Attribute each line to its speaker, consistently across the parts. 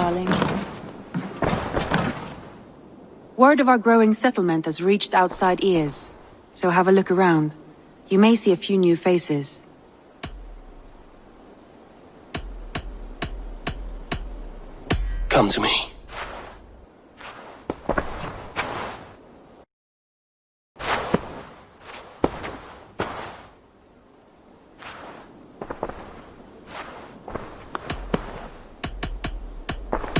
Speaker 1: darling. Word of our growing settlement has reached outside ears, so have a look around. You may see a few new faces.
Speaker 2: Come to me.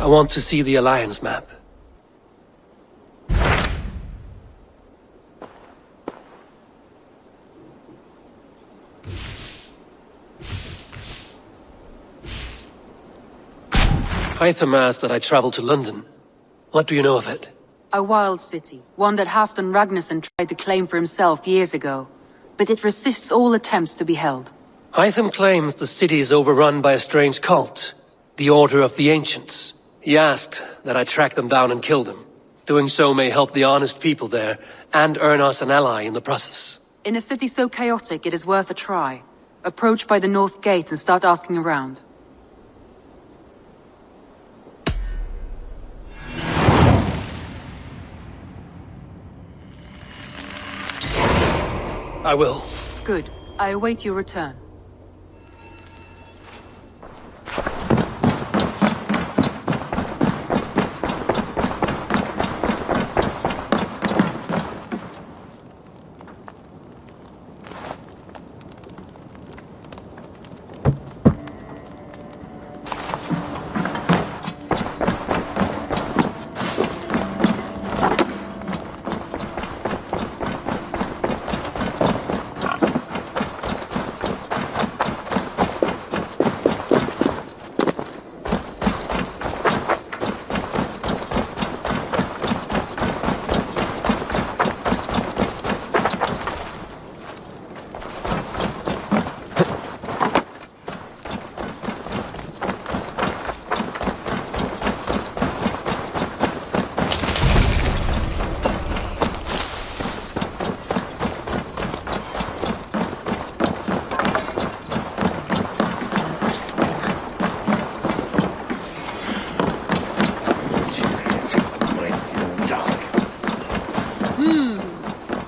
Speaker 2: I want to see the Alliance map. Hytham asked that I travel to London. What do you know of it?
Speaker 1: A wild city, one that Halfdan Ragnarsson tried to claim for himself years ago. But it resists all attempts to be held.
Speaker 2: Hytham claims the city is overrun by a strange cult, the Order of the Ancients. He asked that I track them down and kill them. Doing so may help the honest people there, and earn us an ally in the process.
Speaker 1: In a city so chaotic, it is worth a try. Approach by the North Gate and start asking around.
Speaker 2: I will.
Speaker 1: Good. I await your return.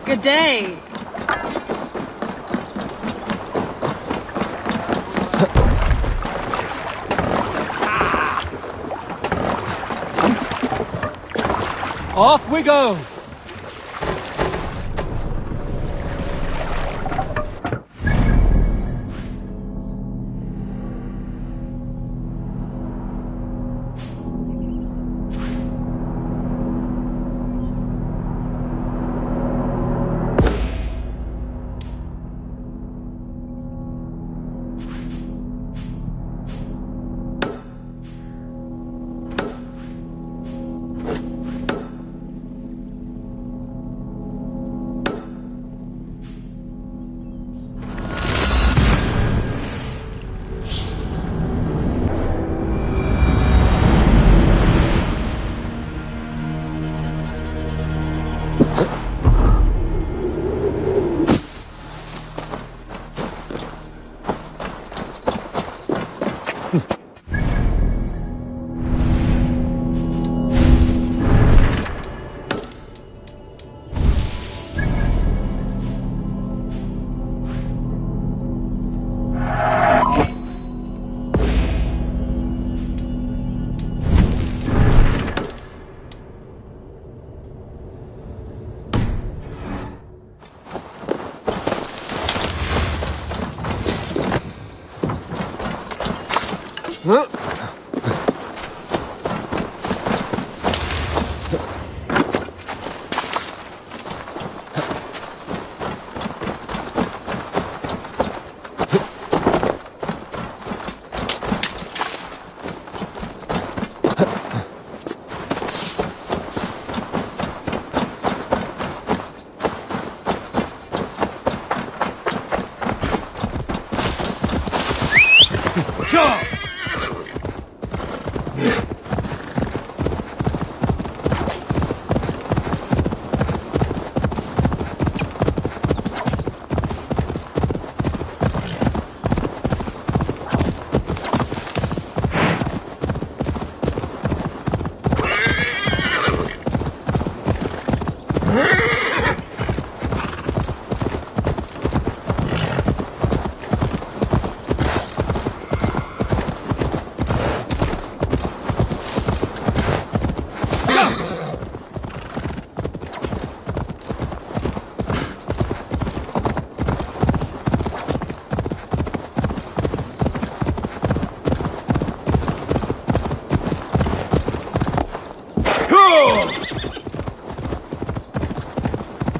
Speaker 3: Good day.
Speaker 2: Off we go!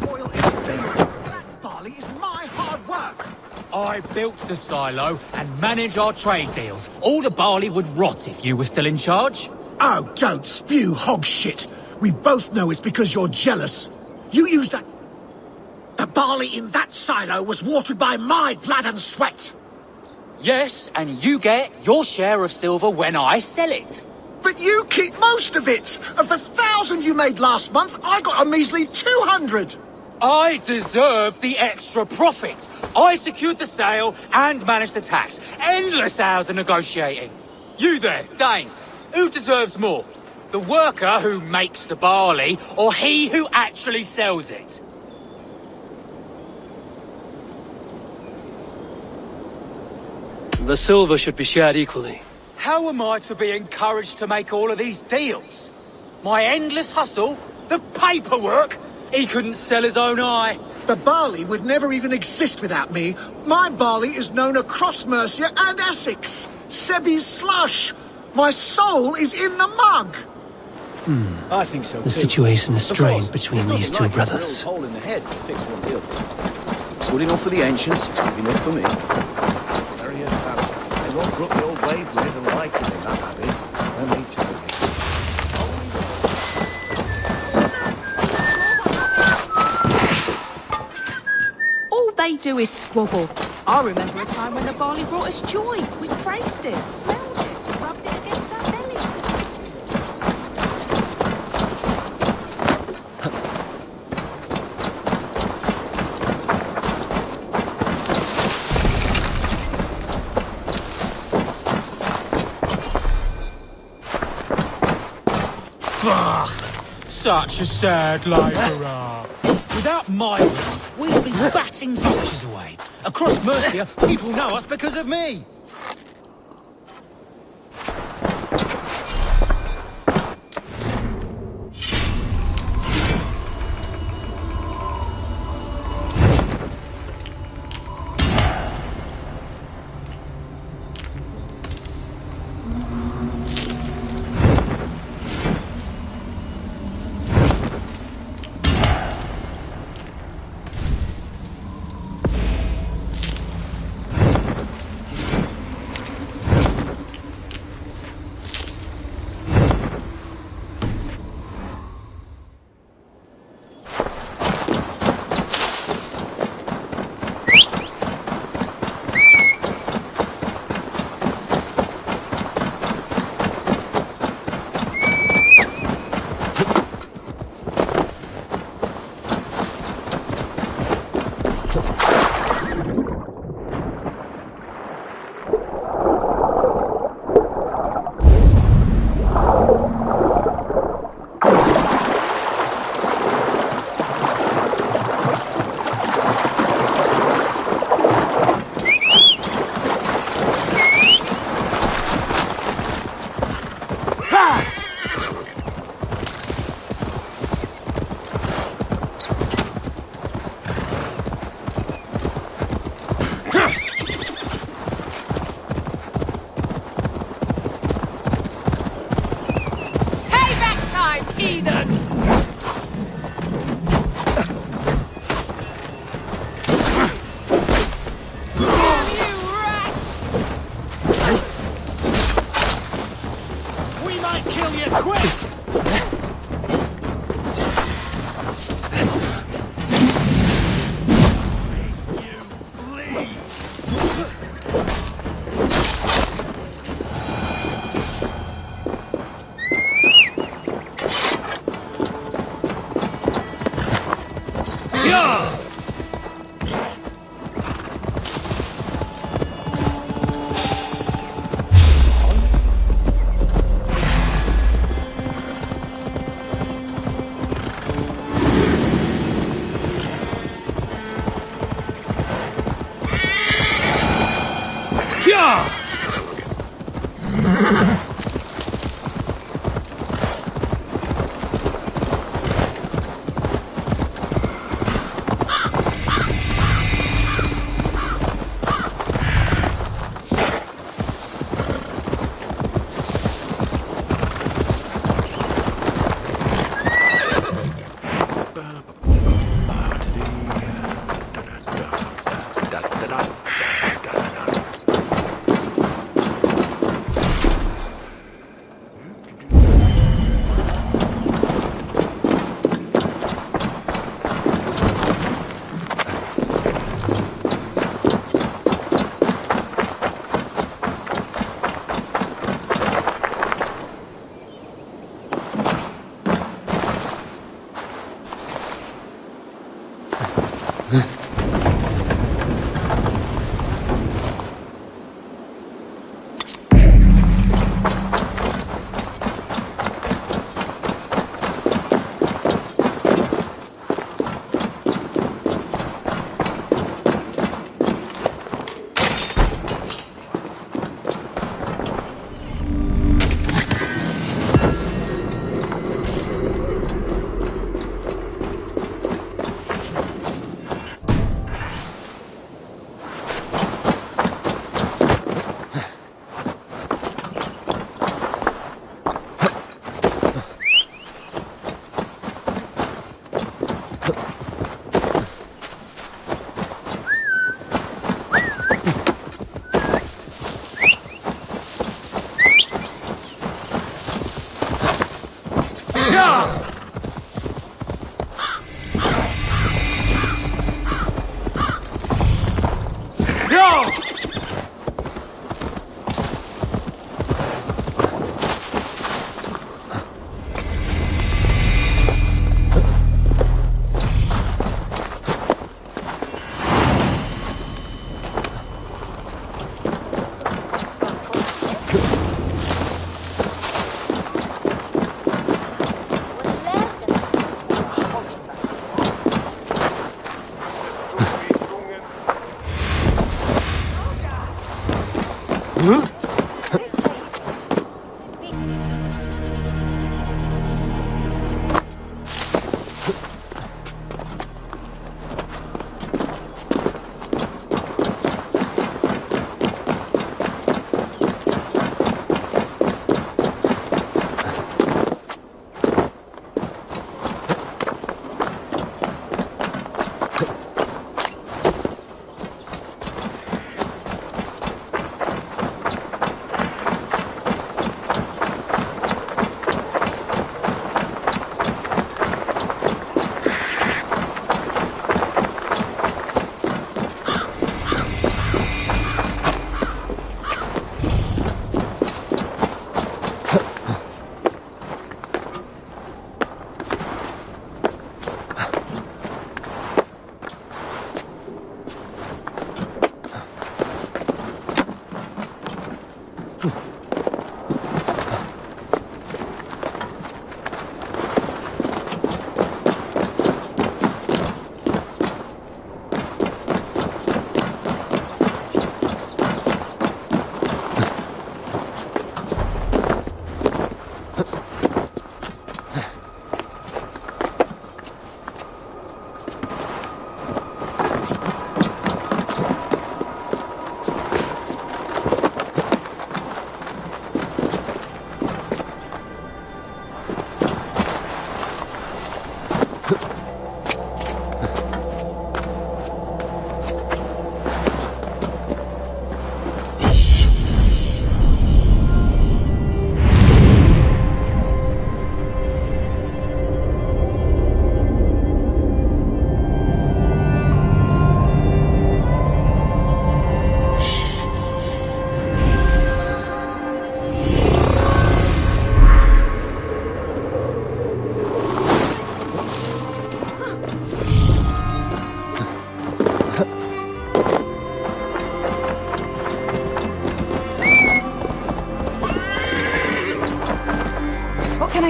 Speaker 4: Oil is field. That barley is my hard work.
Speaker 5: I built the silo and manage our trade deals. All the barley would rot if you were still in charge.
Speaker 4: Oh, don't spew hog shit. We both know it's because you're jealous. You used that... The barley in that silo was watered by my blood and sweat.
Speaker 5: Yes, and you get your share of silver when I sell it.
Speaker 4: But you keep most of it. Of the 1,000 you made last month, I got a measly 200.
Speaker 5: I deserve the extra profit. I secured the sale and managed the tax. Endless hours of negotiating. You there, Dane. Who deserves more? The worker who makes the barley, or he who actually sells it?
Speaker 2: The silver should be shared equally.
Speaker 5: How am I to be encouraged to make all of these deals? My endless hustle? The paperwork? He couldn't sell his own eye.
Speaker 4: The barley would never even exist without me. My barley is known across Mercia and Essex. Sebi's slush. My soul is in the mug.
Speaker 6: I think so too.
Speaker 2: The situation is
Speaker 6: Of
Speaker 2: strained
Speaker 6: course,
Speaker 2: between
Speaker 6: there's
Speaker 2: these
Speaker 6: nothing
Speaker 2: two
Speaker 6: like a
Speaker 2: brothers.
Speaker 6: hole in the head to fix what tilts. If it's good enough for the ancients, it's good enough for me. Very advanced. They won't drop the old Beyblade and like it in that habit. Let me tell you.
Speaker 7: All they do is squabble. I remember a time when the barley brought us joy. We praised it, smelled it, rubbed it against our bellies.
Speaker 5: Such a sad life for us. Without my wits, we'd be batting vultures away. Across Mercia, people know us because of me.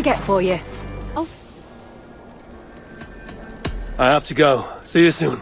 Speaker 3: get for you?
Speaker 7: Oh,
Speaker 2: I have to go. See you soon.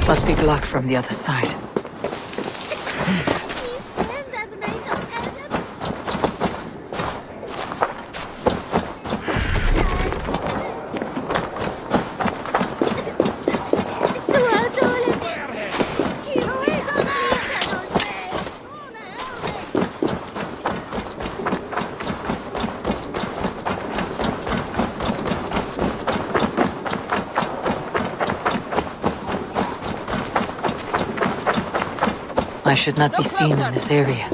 Speaker 1: Must be blocked from the other side. I should not be seen in this area.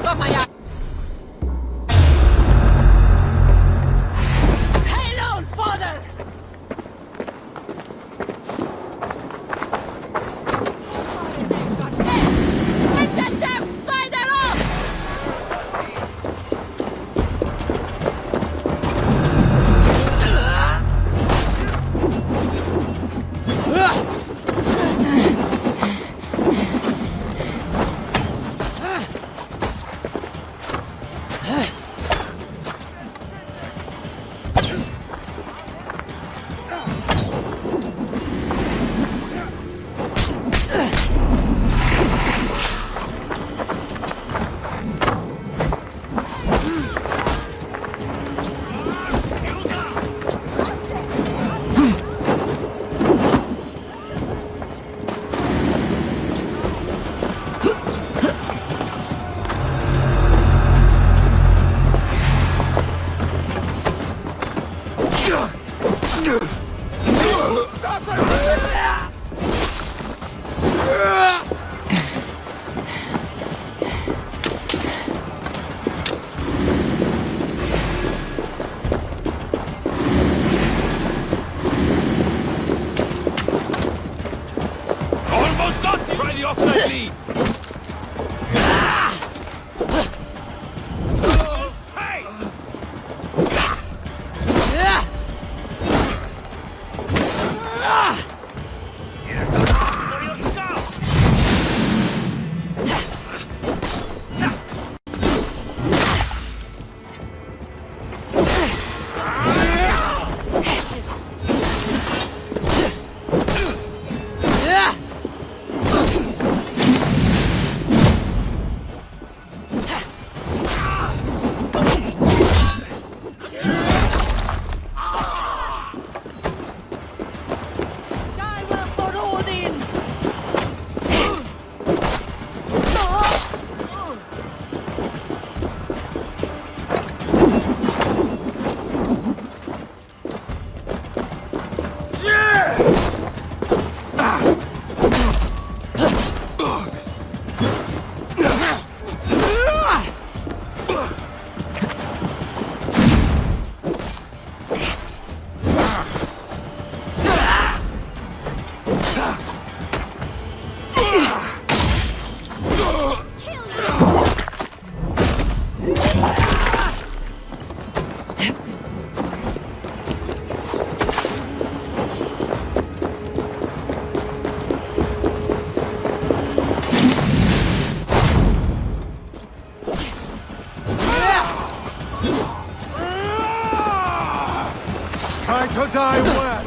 Speaker 4: Time to die well.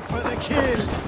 Speaker 4: For the kill.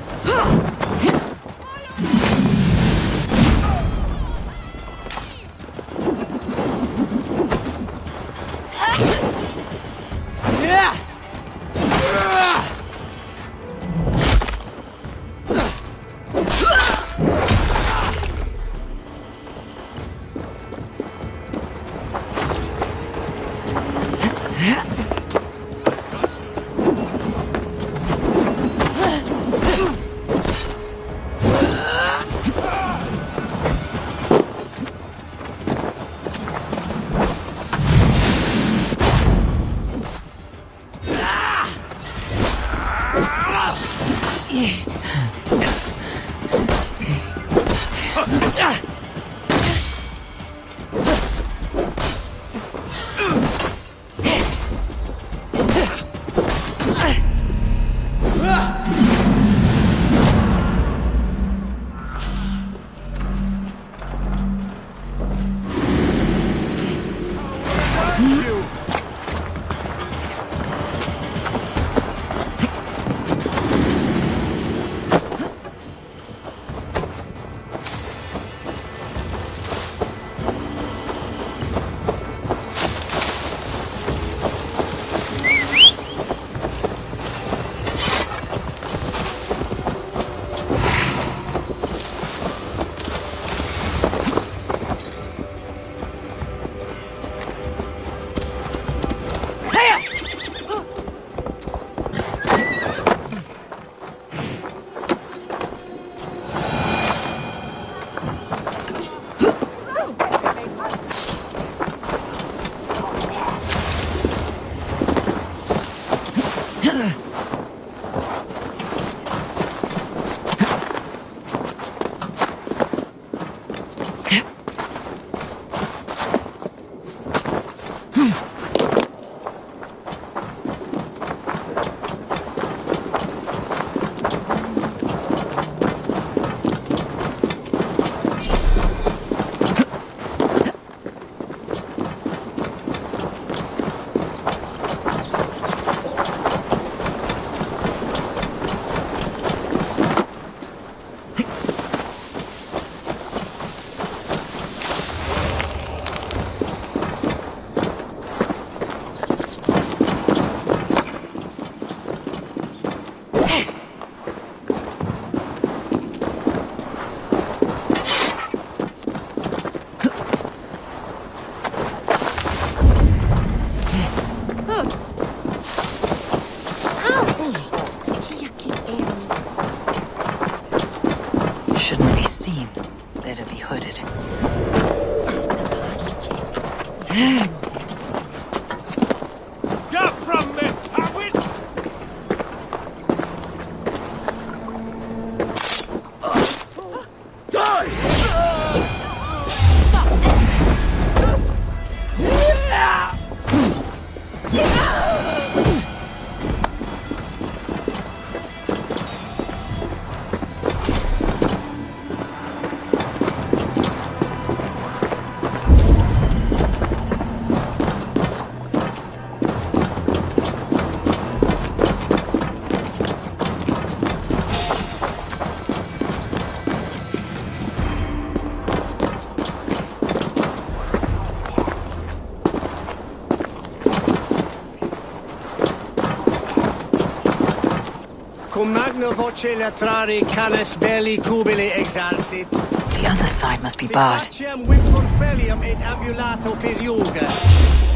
Speaker 8: Cum magna voce latrari canis belli cubili exarsit.
Speaker 1: The other side must be barred.
Speaker 8: Faciem vipur felium et ambulato per yoga.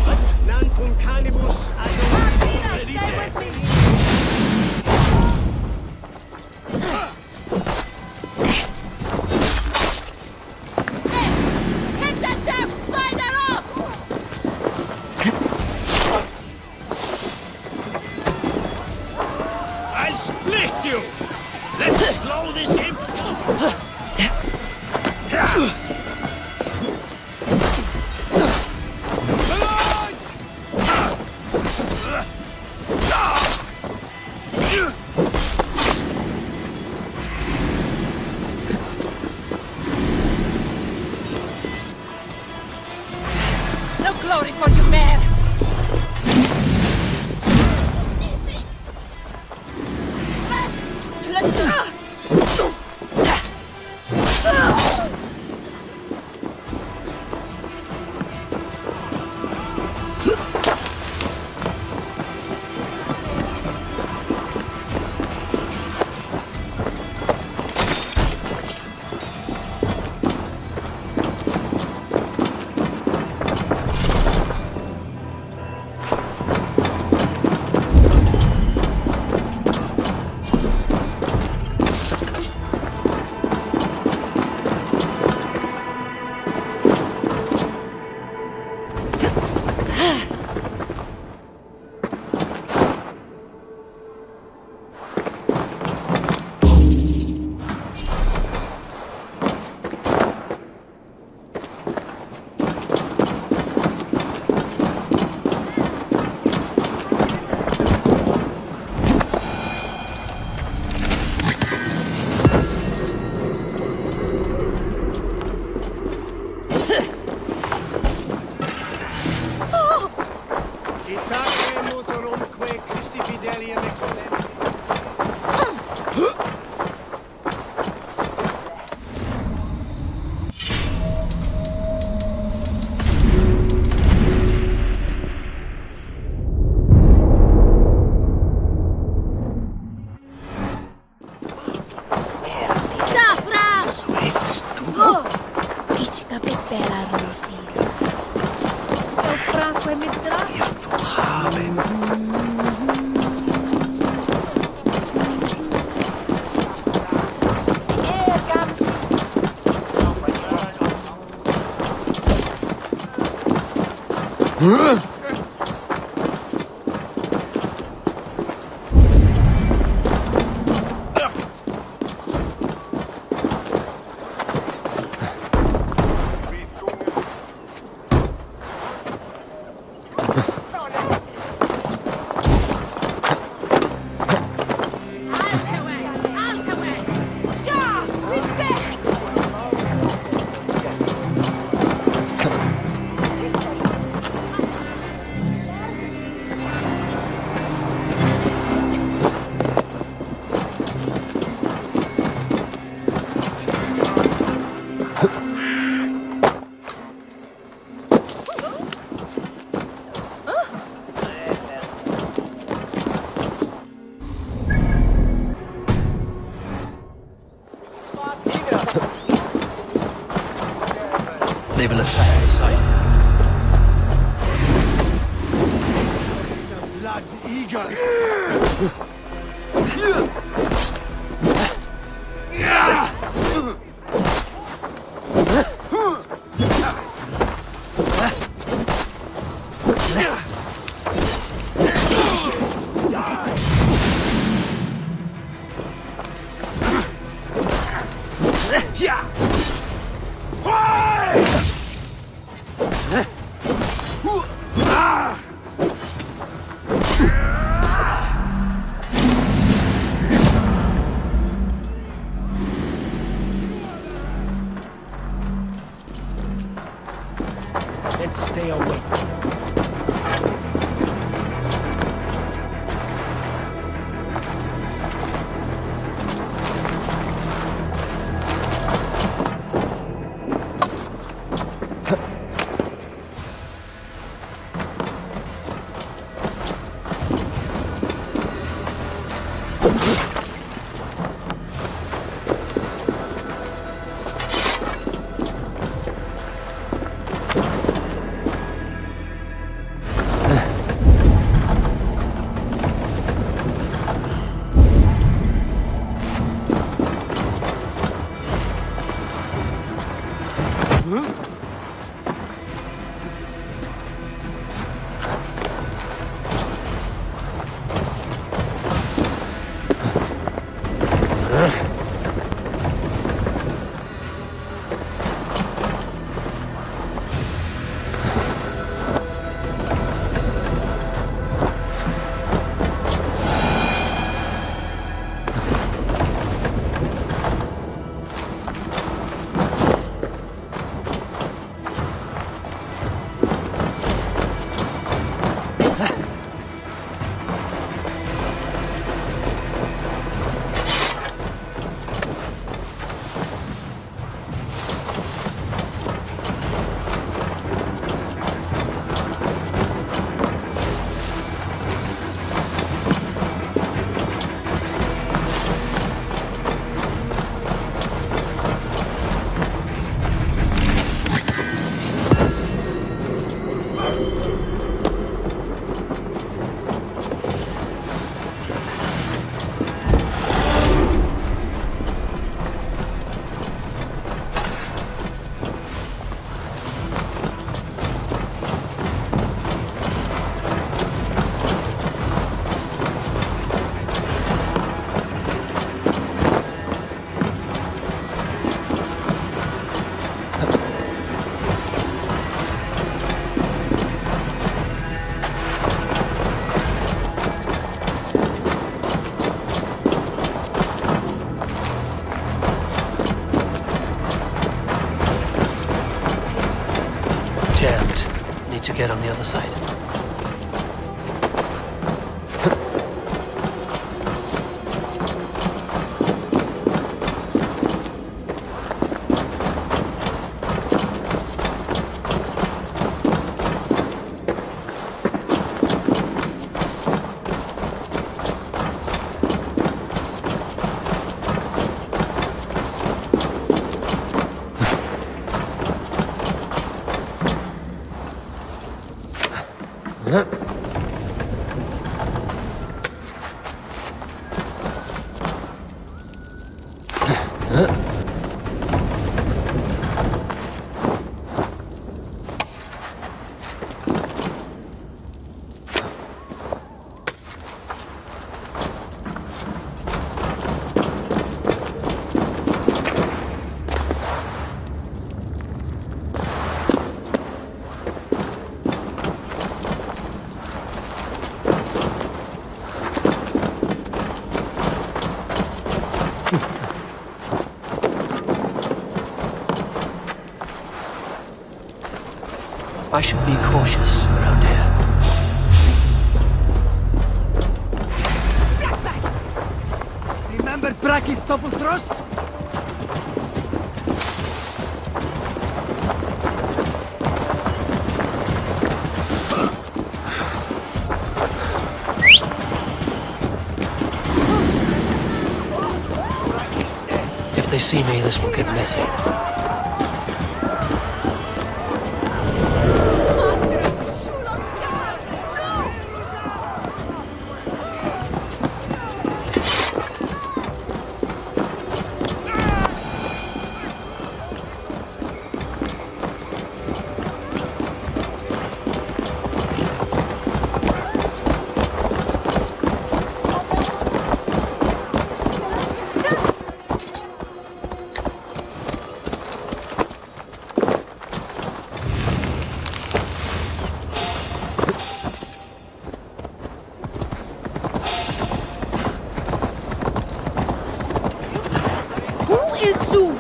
Speaker 8: What? Nantum canibus
Speaker 7: Martina, stay with me! Hit that damn spider up!
Speaker 6: I'll split you! Let's slow this imp down!
Speaker 7: No glory for you, man! Let's...
Speaker 8: Itaque motorumque Christi fidelium excellent.
Speaker 7: Ichka bella Rosi. So praatwe met draf. Here comes. Ja, wie vecht!
Speaker 2: They will attack the site.
Speaker 4: Blood eagle!
Speaker 6: Let's stay awake.
Speaker 2: To get on the other side. I should be cautious around here.
Speaker 8: Remember Braki's double thrust?
Speaker 2: If they see me, this will get messy.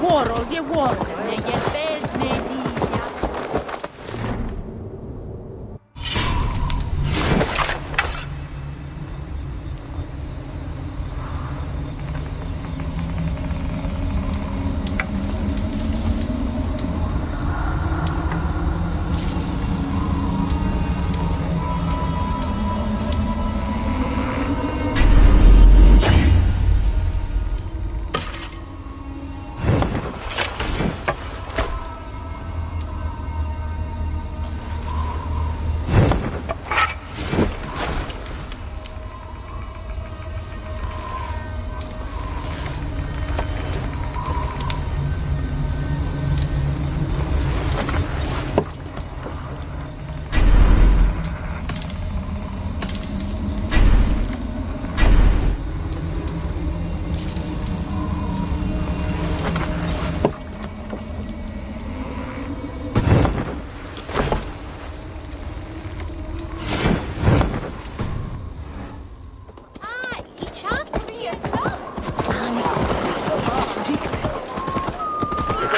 Speaker 7: World, je world, ne je bez medija.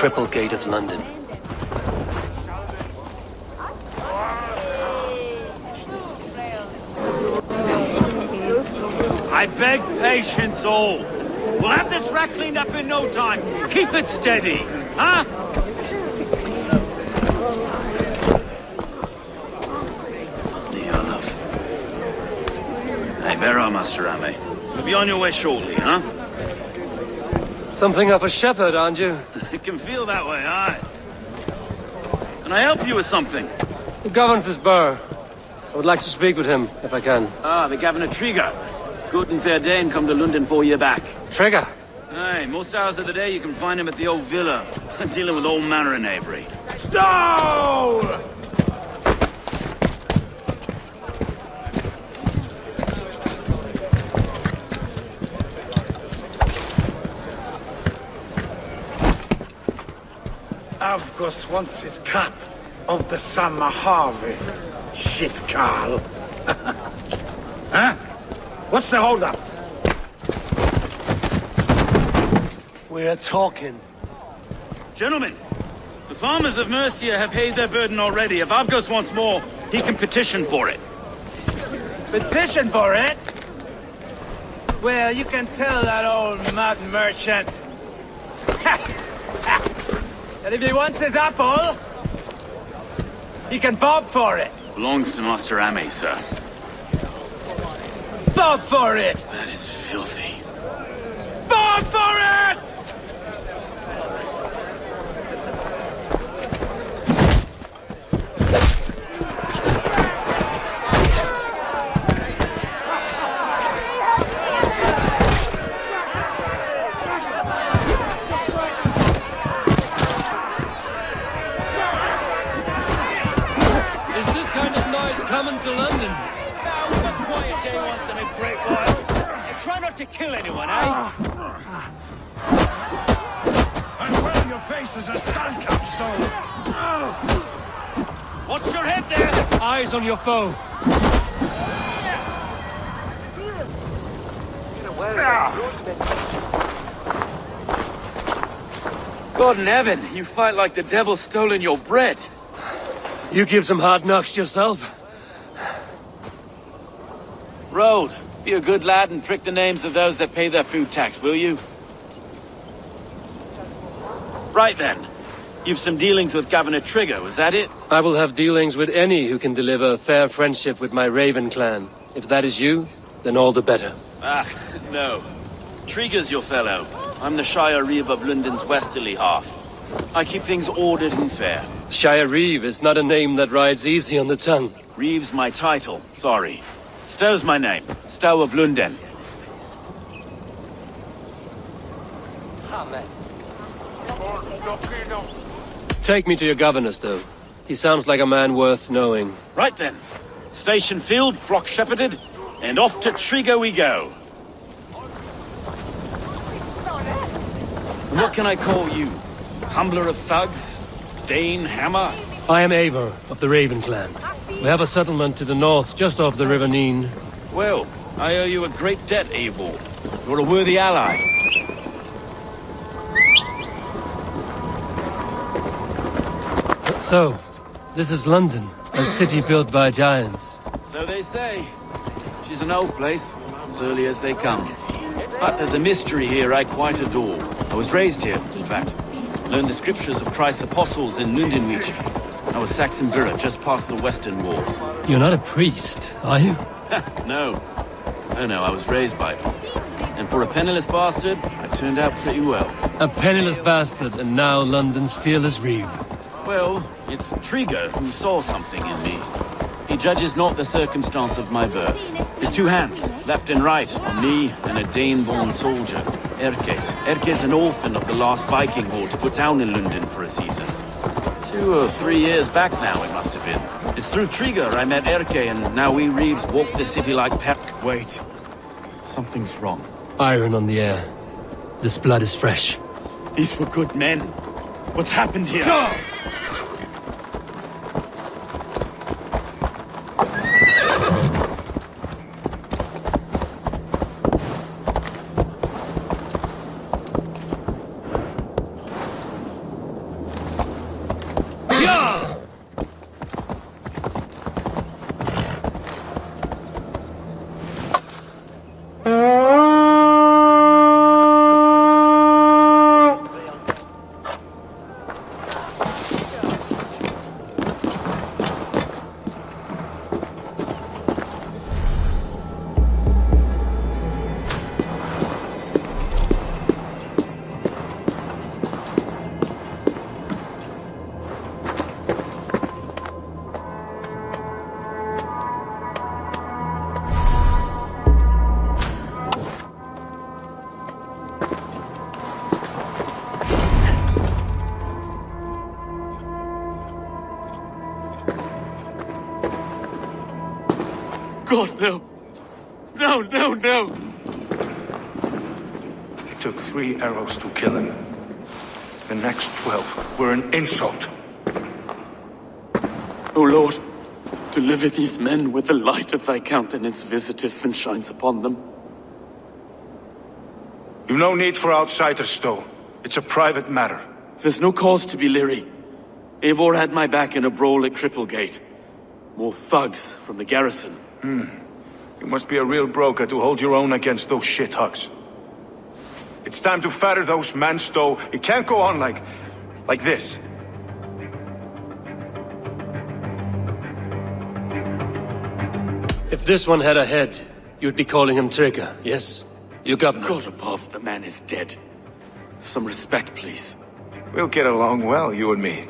Speaker 2: Cripplegate of London.
Speaker 6: I beg patience all. We'll have this wreck cleaned up in no time. Keep it steady, huh? Near enough. Hey, where are Master Ame? You'll be on your way shortly, huh?
Speaker 2: Something of a shepherd, aren't you?
Speaker 6: It can feel that way, aye. Can I help you with something?
Speaker 2: The governor's burr. I would like to speak with him, if I can.
Speaker 6: Ah, the Governor Trigger. Good and fair Dane come to London 4 year back.
Speaker 2: Trigger!
Speaker 6: Aye, most hours of the day you can find him at the old villa, dealing with all manner in Avery. Stone!
Speaker 8: Avgos wants his cut of the summer harvest. Shit, Carl. Huh? What's the holdup?
Speaker 2: We're talking.
Speaker 6: Gentlemen, the farmers of Mercia have paid their burden already. If Avgos wants more, he can petition for it.
Speaker 8: Petition for it? Well, you can tell that old mud merchant. And if he wants his apple, he can bob for it.
Speaker 6: Belongs to Master Ame, sir.
Speaker 8: Bob for it!
Speaker 6: That is filthy.
Speaker 8: Bob for it!
Speaker 2: Is this kind of noise coming to London?
Speaker 6: Now, we've a quiet day once in a great while. And try not to kill anyone, eh?
Speaker 8: And well, your face is a stand capstone.
Speaker 6: Watch your head there!
Speaker 2: Eyes on your foe.
Speaker 6: God in heaven, you fight like the devil's stolen your bread.
Speaker 2: You give some hard knocks yourself.
Speaker 6: Road, be a good lad and prick the names of those that pay their food tax, will you? Right then. You've some dealings with Governor Trigger, was that it?
Speaker 2: I will have dealings with any who can deliver a fair friendship with my Raven clan. If that is you, then all the better.
Speaker 6: Ah, no. Trigger's your fellow. I'm the Shire Reeve of London's westerly half. I keep things ordered and fair.
Speaker 2: Shire Reeve is not a name that rides easy on the tongue.
Speaker 6: Reeve's my title, sorry. Stow's my name. Stow of London.
Speaker 2: Take me to your governor, Stowe. He sounds like a man worth knowing.
Speaker 6: Right then. Station filled, flock shepherded, and off to Trigger we go. And what can I call you? Humbler of thugs? Dane Hammer?
Speaker 2: I am Eivor of the Raven clan. We have a settlement to the north, just off the River Nene.
Speaker 6: Well, I owe you a great debt, Eivor. You're a worthy ally.
Speaker 2: So, this is London, a city built by giants.
Speaker 6: So they say. She's an old place, as early as they come. But there's a mystery here I quite adore. I was raised here, in fact. Learned the scriptures of Christ's apostles in Lundenwich. I was Saxon Borough, just past the western walls.
Speaker 2: You're not a priest, are you?
Speaker 6: No. No, I was raised by them. And for a penniless bastard, I turned out pretty well.
Speaker 2: A penniless bastard, and now London's fearless Reeve.
Speaker 6: Well, it's Trigger who saw something in me. He judges not the circumstance of my birth. His two hands, left and right, on me and a Dane-born soldier, Erke. Erke's an orphan of the last Viking horde put down in London for a season. 2 or 3 years back now, it must have been. It's through Trigger I met Erke, and now we Reeves walk the city like Wait. Something's wrong.
Speaker 2: Iron on the air. This blood is fresh.
Speaker 6: These were good men. What's happened here? God, no. No, no, no.
Speaker 8: It took 3 arrows to kill him. The next 12 were an insult.
Speaker 6: O Lord, deliver these men with the light of thy countenance visiteth and shines upon them.
Speaker 8: You've no need for outsiders, Stowe. It's a private matter.
Speaker 6: There's no cause to be leery. Eivor had my back in a brawl at Cripplegate. More thugs from the garrison.
Speaker 8: You must be a real broker to hold your own against those shithugs. It's time to fetter those men, Stowe. It can't go on like this.
Speaker 2: If this one had a head, you'd be calling him Trigger, yes? Your governor.
Speaker 6: God above, the man is dead. Some respect, please.
Speaker 8: We'll get along well, you and me.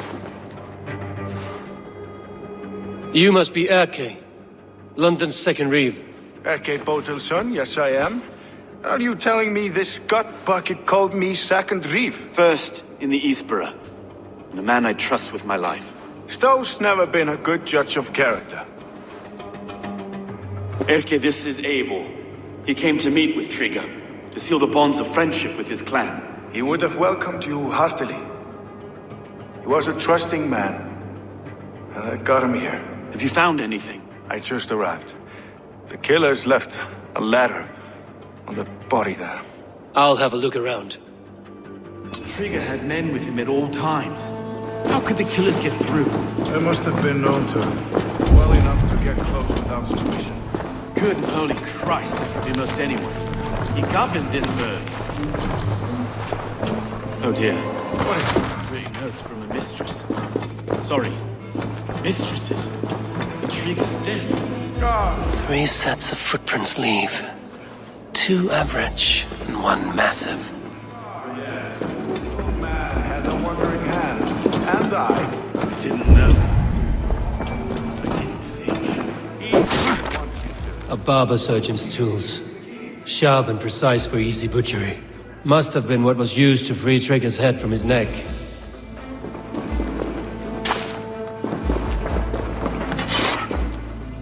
Speaker 2: You must be Erke, London's second reeve.
Speaker 8: Erke Botel's son, yes I am. Are you telling me this gut bucket called me second reeve?
Speaker 6: First in the Eastborough, and a man I trust with my life.
Speaker 8: Stowe's never been a good judge of character.
Speaker 6: Erke, this is Eivor. He came to meet with Trigger, to seal the bonds of friendship with his clan.
Speaker 8: He would have welcomed you heartily. He was a trusting man, and I got him here.
Speaker 6: Have you found anything?
Speaker 8: I just arrived. The killers left a letter on the body there.
Speaker 2: I'll have a look around.
Speaker 6: Trigger had men with him at all times. How could the killers get through?
Speaker 8: They must have been known to him. Well enough to get close without suspicion.
Speaker 6: Good and holy Christ, that could be most anyone. He governed this bird. Oh dear. What is this? Reading notes from a mistress. Sorry. Mistresses. Trigger's desk.
Speaker 2: 3 sets of footprints leave. 2 average and 1 massive.
Speaker 8: Yes. The man had a wandering hand. And I.
Speaker 6: Didn't know. I didn't think.
Speaker 2: A barber surgeon's tools. Sharp and precise for easy butchery. Must have been what was used to free Trigger's head from his neck.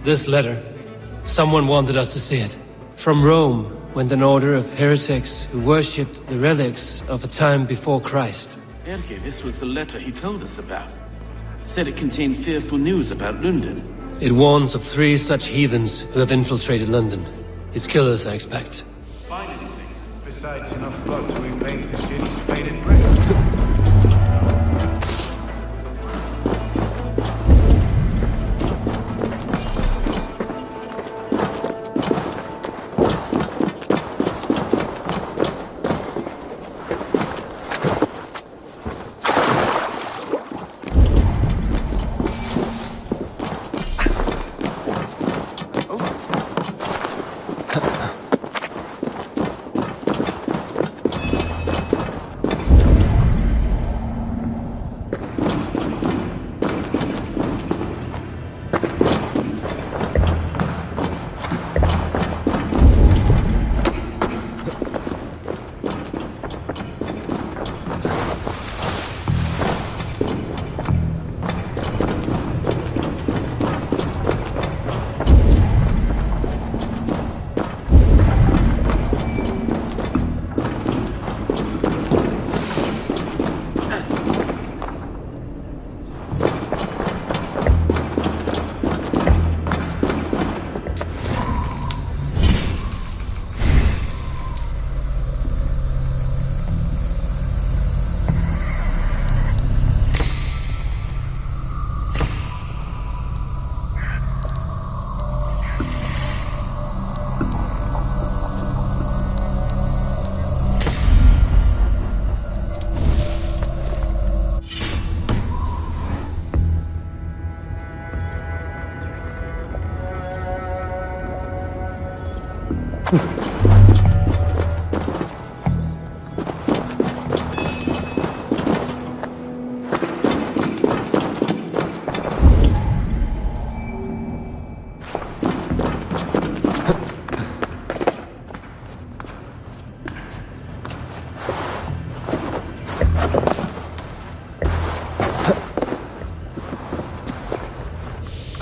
Speaker 2: This letter. Someone wanted us to see it. From Rome went an order of heretics who worshipped the relics of a time before Christ.
Speaker 6: Erke, this was the letter he told us about. Said it contained fearful news about London.
Speaker 2: It warns of 3 such heathens who have infiltrated London. His killers, I expect.
Speaker 8: Find anything? Besides enough blood to repaint the city's faded brick.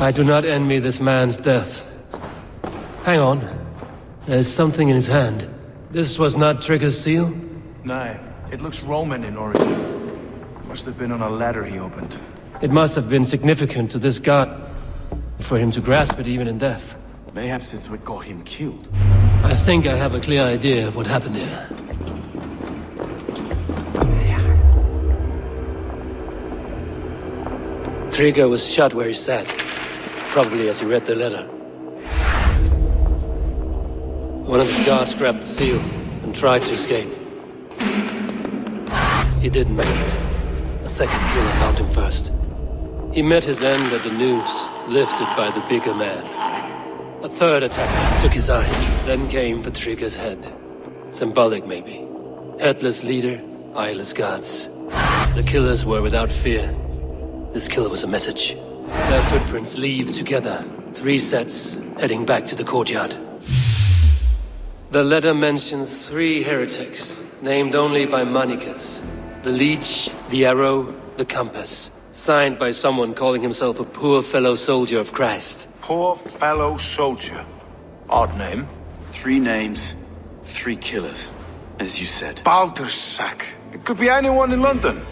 Speaker 2: I do not envy this man's death. Hang on. There's something in his hand. This was not Trigger's seal?
Speaker 9: No, it looks Roman in origin. Must have been on a ladder he opened.
Speaker 2: It must have been significant to this god for him to grasp it even in death.
Speaker 6: Mayhaps it's what got him killed.
Speaker 2: I think I have a clear idea of what happened here. Trigger was shot where he sat, probably as he read the letter. One of his guards grabbed the seal and tried to escape. He didn't make it. A second killer found him first. He met his end at the noose, lifted by the bigger man. A third attacker took his eyes, then came for Trigger's head. Symbolic, maybe. Headless leader, eyeless guards. The killers were without fear. This killer was a message. Their footprints leave together. 3 sets, heading back to the courtyard. The letter mentions 3 heretics, named only by Manicus. The Leech, the Arrow, the Compass. Signed by someone calling himself a poor fellow soldier of Christ.
Speaker 9: Poor fellow soldier. Odd name.
Speaker 6: 3 names, 3 killers, as you said.
Speaker 9: Baldersack. It could be anyone in London.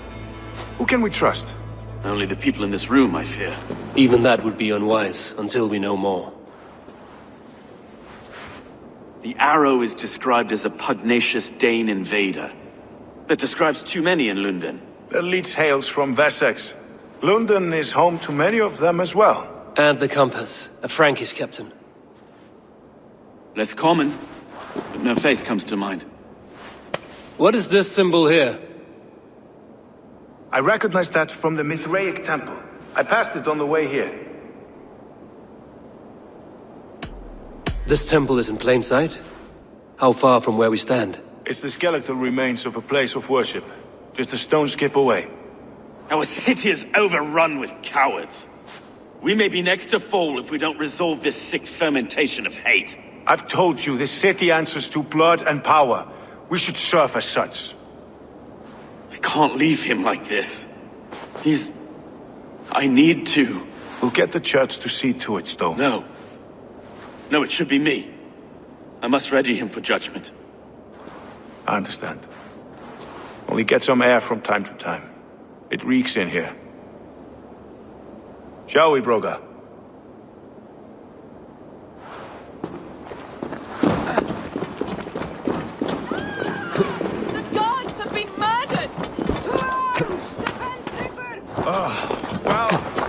Speaker 9: Who can we trust?
Speaker 6: Only the people in this room, I fear.
Speaker 2: Even that would be unwise, until we know more.
Speaker 6: The Arrow is described as a pugnacious Dane invader. That describes too many in London.
Speaker 9: The Leech hails from Wessex. London is home to many of them as well.
Speaker 2: And the Compass, a Frankish captain.
Speaker 6: Less common, but no face comes to mind.
Speaker 2: What is this symbol here?
Speaker 9: I recognize that from the Mithraic temple. I passed it on the way here.
Speaker 2: This temple is in plain sight? How far from where we stand?
Speaker 9: It's the skeletal remains of a place of worship. Just a stone's skip away.
Speaker 6: Our city is overrun with cowards. We may be next to fall if we don't resolve this sick fermentation of hate.
Speaker 9: I've told you, this city answers to blood and power. We should serve as such.
Speaker 6: I can't leave him like this. I need to.
Speaker 9: We'll get the church to see to it, Stone.
Speaker 6: No. No, it should be me. I must ready him for judgment.
Speaker 9: I understand. Only get some air from time to time. It reeks in here. Shall we, Broga?
Speaker 7: The guards have been murdered!
Speaker 9: Well,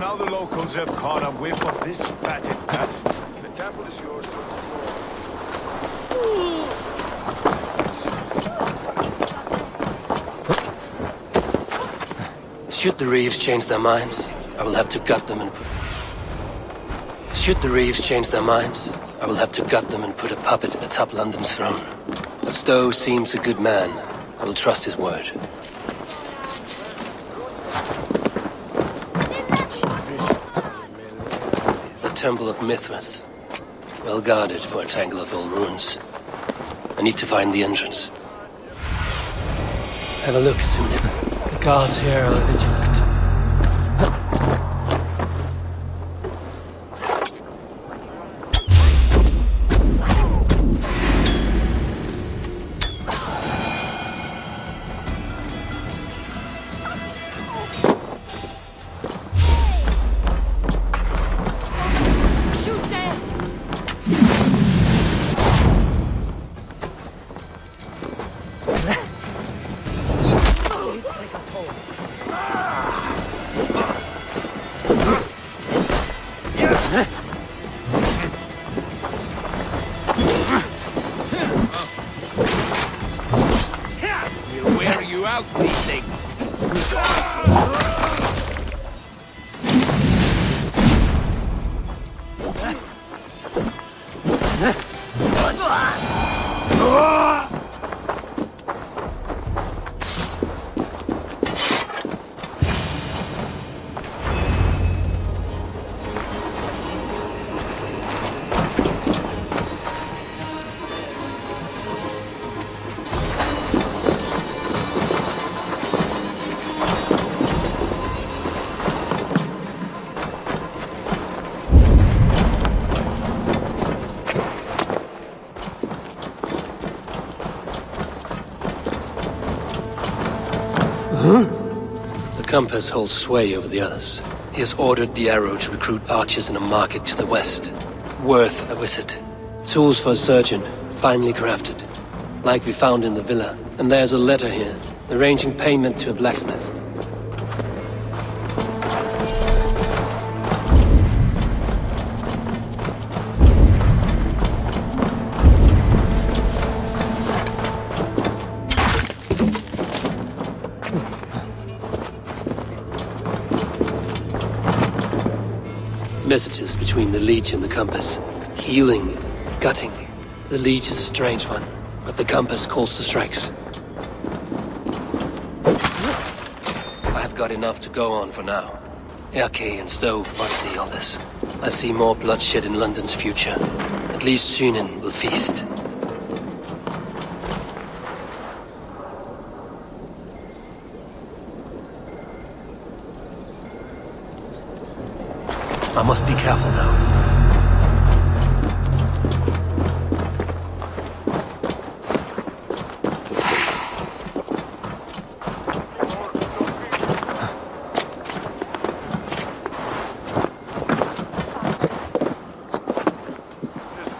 Speaker 9: now the locals have caught a whiff of this fatted nuts. The temple is yours to explore.
Speaker 2: Should the Reeves change their minds, I will have to gut them and put... Should the Reeves change their minds, I will have to gut them and put a puppet atop London's throne. But Stowe seems a good man. I will trust his word. The Temple of Mithras. Well guarded for a tangle of old ruins. I need to find the entrance. Have a look, Sunip. The guards here are vigilant.
Speaker 5: We'll wear you out, thief.
Speaker 2: Compass holds sway over the others. He has ordered the Arrow to recruit archers in a market to the west. Worth a visit. Tools for a surgeon, finely crafted. Like we found in the villa. And there's a letter here, arranging payment to a blacksmith. Messages between the Leech and the Compass. Healing, gutting. The Leech is a strange one, but the Compass calls the strikes. I've got enough to go on for now. Erke and Stowe must see all this. I see more bloodshed in London's future. At least Sunan will feast. I must be careful now.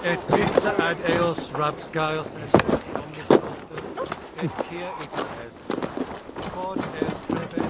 Speaker 10: Et fixa ad eos rapscaios est et kia it est. Quod est preve.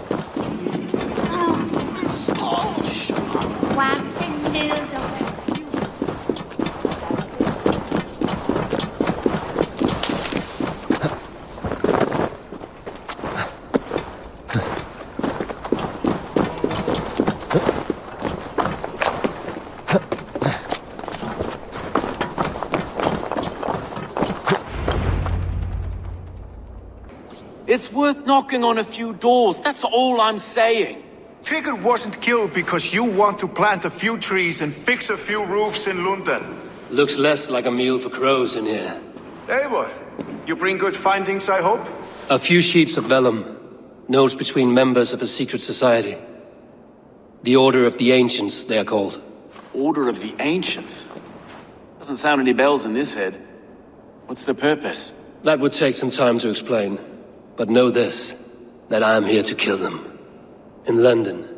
Speaker 6: It's worth knocking on a few doors, that's all I'm saying.
Speaker 9: Trigger wasn't killed because you want to plant a few trees and fix a few roofs in London.
Speaker 2: Looks less like a meal for crows in here.
Speaker 9: Eivor, you bring good findings, I hope?
Speaker 2: A few sheets of vellum. Notes between members of a secret society. The Order of the Ancients, they are called.
Speaker 6: Order of the Ancients? Doesn't sound any bells in this head. What's the purpose?
Speaker 2: That would take some time to explain. But know this, that I am here to kill them. In London,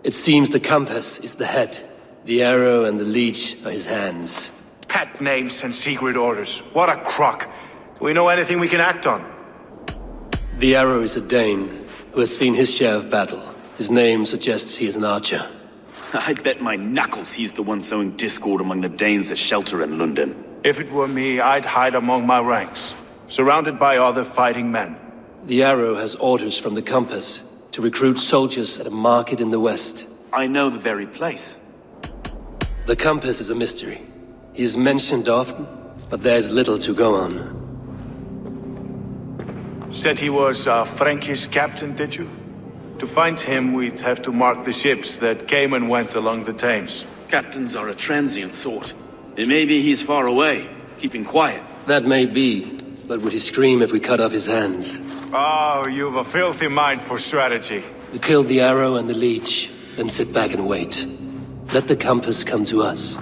Speaker 2: it seems the Compass is the head. The Arrow and the Leech are his hands.
Speaker 9: Pet names and secret orders. What a crock. Do we know anything we can act on?
Speaker 2: The Arrow is a Dane, who has seen his share of battle. His name suggests he is an archer.
Speaker 6: I bet my knuckles he's the one sowing discord among the Danes that shelter in London.
Speaker 9: If it were me, I'd hide among my ranks, surrounded by other fighting men.
Speaker 2: The Arrow has orders from the Compass to recruit soldiers at a market in the west.
Speaker 6: I know the very place.
Speaker 2: The Compass is a mystery. He is mentioned often, but there's little to go on.
Speaker 9: Said he was a Frankish captain, did you? To find him, we'd have to mark the ships that came and went along the Thames.
Speaker 6: Captains are a transient sort. It may be he's far away, keeping quiet.
Speaker 2: That may be, but would he scream if we cut off his hands?
Speaker 9: Oh, you've a filthy mind for strategy.
Speaker 2: We kill the Arrow and the Leech, then sit back and wait. Let the Compass come to us.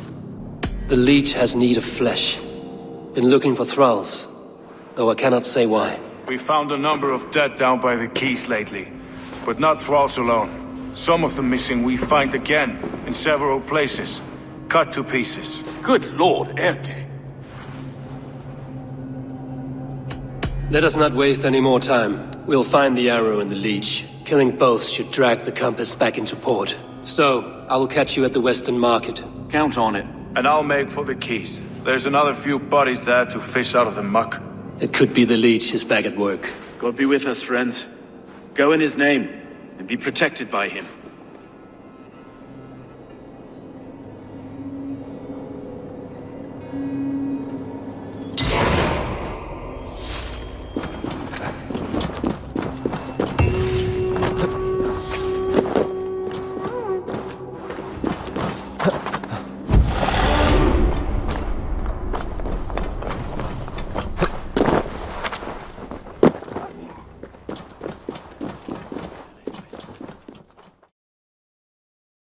Speaker 2: The Leech has need of flesh. Been looking for thralls, though I cannot say why.
Speaker 9: We found a number of dead down by the quays lately, but not thralls alone. Some of the missing we find again, in several places, cut to pieces.
Speaker 6: Good lord, Erke.
Speaker 2: Let us not waste any more time. We'll find the Arrow and the Leech. Killing both should drag the Compass back into port. Stowe, I will catch you at the Western Market.
Speaker 6: Count on it.
Speaker 9: And I'll make for the quays. There's another few bodies there to fish out of the muck.
Speaker 2: It could be the Leech is back at work.
Speaker 6: God be with us, friends. Go in his name, and be protected by him.